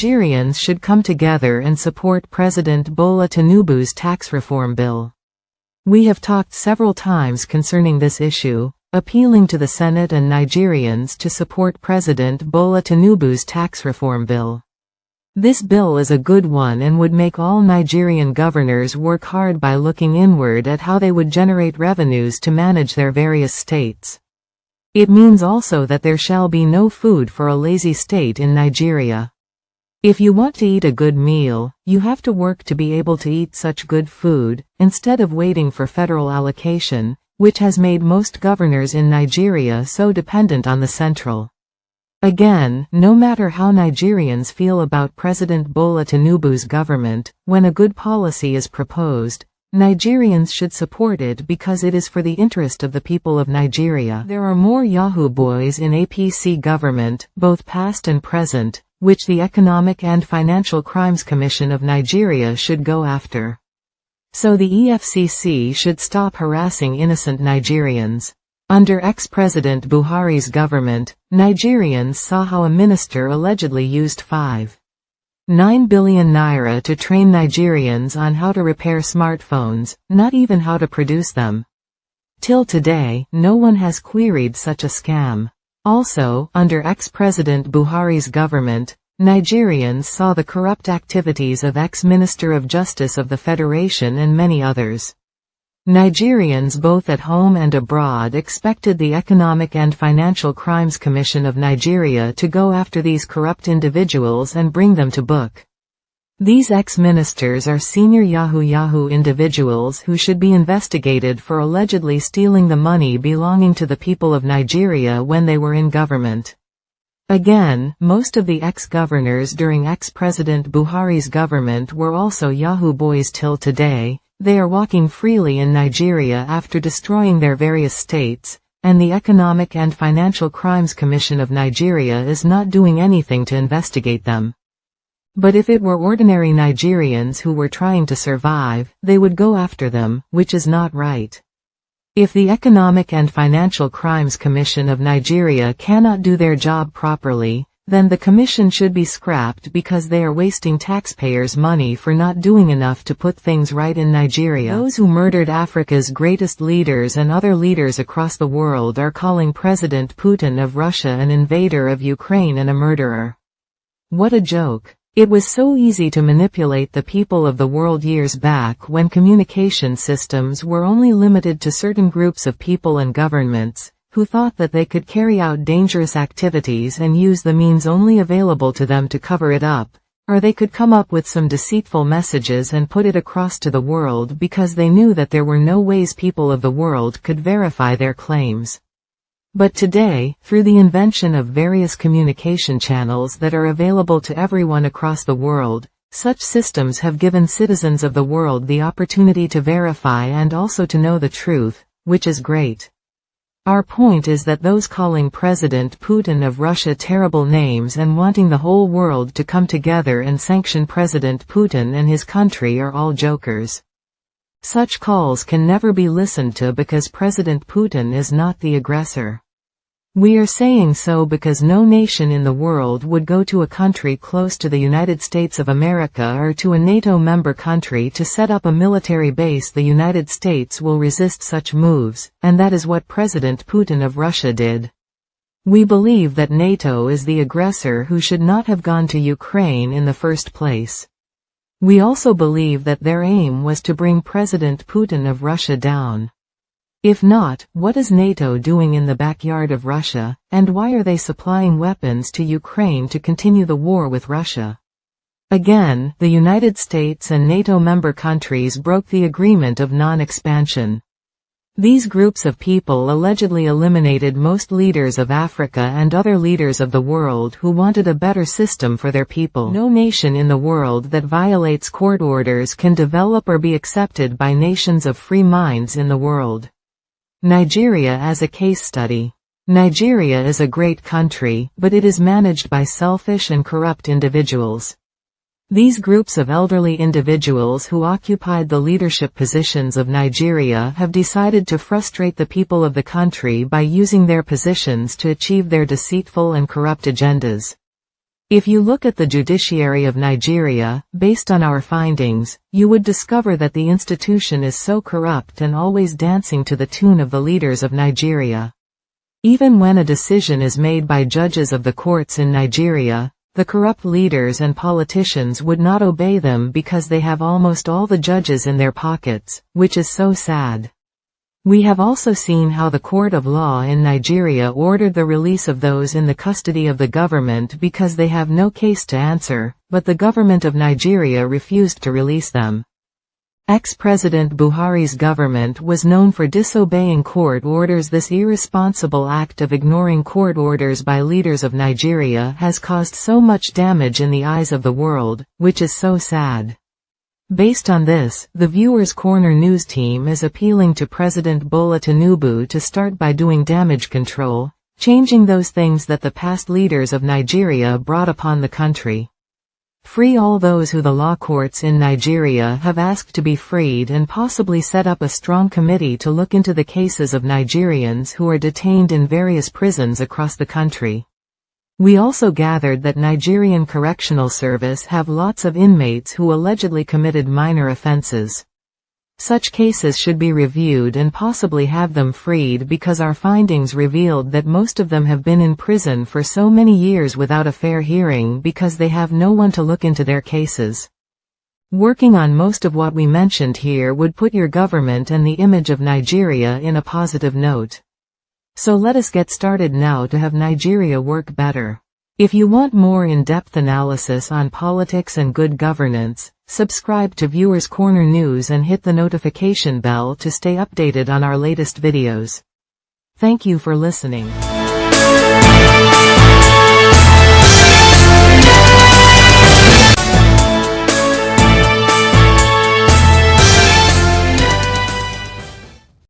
Nigerians should come together and support President Bola Tinubu's tax reform bill. We have talked several times concerning this issue, appealing to the Senate and Nigerians to support President Bola Tinubu's tax reform bill. This bill is a good one and would make all Nigerian governors work hard by looking inward at how they would generate revenues to manage their various states. It means also that there shall be no food for a lazy state in Nigeria. If you want to eat a good meal, you have to work to be able to eat such good food, instead of waiting for federal allocation, which has made most governors in Nigeria so dependent on the central. Again, no matter how Nigerians feel about President Bola Tinubu's government, when a good policy is proposed, Nigerians should support it because it is for the interest of the people of Nigeria. There are more Yahoo boys in APC government, both past and present, which the Economic and Financial Crimes Commission of Nigeria should go after. So the EFCC should stop harassing innocent Nigerians. Under ex-President Buhari's government, Nigerians saw how a minister allegedly used 5.9 billion naira to train Nigerians on how to repair smartphones, not even how to produce them. Till today, no one has queried such a scam. Also, under ex-President Buhari's government, Nigerians saw the corrupt activities of ex-Minister of Justice of the Federation and many others. Nigerians both at home and abroad expected the Economic and Financial Crimes Commission of Nigeria to go after these corrupt individuals and bring them to book. These ex-ministers are senior Yahoo individuals who should be investigated for allegedly stealing the money belonging to the people of Nigeria when they were in government. Again, most of the ex-governors during ex-President Buhari's government were also Yahoo boys till today. They are walking freely in Nigeria after destroying their various states, and the Economic and Financial Crimes Commission of Nigeria is not doing anything to investigate them. But if it were ordinary Nigerians who were trying to survive, they would go after them, which is not right. If the Economic and Financial Crimes Commission of Nigeria cannot do their job properly, then the commission should be scrapped because they are wasting taxpayers' money for not doing enough to put things right in Nigeria. Those who murdered Africa's greatest leaders and other leaders across the world are calling President Putin of Russia an invader of Ukraine and a murderer. What a joke. It was so easy to manipulate the people of the world years back when communication systems were only limited to certain groups of people and governments, who thought that they could carry out dangerous activities and use the means only available to them to cover it up, or they could come up with some deceitful messages and put it across to the world because they knew that there were no ways people of the world could verify their claims. But today, through the invention of various communication channels that are available to everyone across the world, such systems have given citizens of the world the opportunity to verify and also to know the truth, which is great. Our point is that those calling President Putin of Russia terrible names and wanting the whole world to come together and sanction President Putin and his country are all jokers. Such calls can never be listened to because President Putin is not the aggressor. We are saying so because no nation in the world would go to a country close to the United States of America or to a NATO member country to set up a military base. The United States will resist such moves, and that is what President Putin of Russia did. We believe that NATO is the aggressor who should not have gone to Ukraine in the first place. We also believe that their aim was to bring President Putin of Russia down. If not, what is NATO doing in the backyard of Russia, and why are they supplying weapons to Ukraine to continue the war with Russia? Again, the United States and NATO member countries broke the agreement of non-expansion. These groups of people allegedly eliminated most leaders of Africa and other leaders of the world who wanted a better system for their people. No nation in the world that violates court orders can develop or be accepted by nations of free minds in the world. Nigeria as a case study. Nigeria is a great country, but it is managed by selfish and corrupt individuals. These groups of elderly individuals who occupied the leadership positions of Nigeria have decided to frustrate the people of the country by using their positions to achieve their deceitful and corrupt agendas. If you look at the judiciary of Nigeria, based on our findings, you would discover that the institution is so corrupt and always dancing to the tune of the leaders of Nigeria. Even when a decision is made by judges of the courts in Nigeria, the corrupt leaders and politicians would not obey them because they have almost all the judges in their pockets, which is so sad. We have also seen how the court of law in Nigeria ordered the release of those in the custody of the government because they have no case to answer, but the government of Nigeria refused to release them. Ex-President Buhari's government was known for disobeying court orders. This irresponsible act of ignoring court orders by leaders of Nigeria has caused so much damage in the eyes of the world, which is so sad. Based on this, the Viewers Corner news team is appealing to President Bola Tinubu to start by doing damage control, changing those things that the past leaders of Nigeria brought upon the country. Free all those who the law courts in Nigeria have asked to be freed, and possibly set up a strong committee to look into the cases of Nigerians who are detained in various prisons across the country. We also gathered that Nigerian Correctional Service have lots of inmates who allegedly committed minor offenses. Such cases should be reviewed and possibly have them freed, because our findings revealed that most of them have been in prison for so many years without a fair hearing because they have no one to look into their cases. Working on most of what we mentioned here would put your government and the image of Nigeria in a positive note. So let us get started now to have Nigeria work better. If you want more in-depth analysis on politics and good governance, subscribe to Viewers Corner News and hit the notification bell to stay updated on our latest videos. Thank you for listening.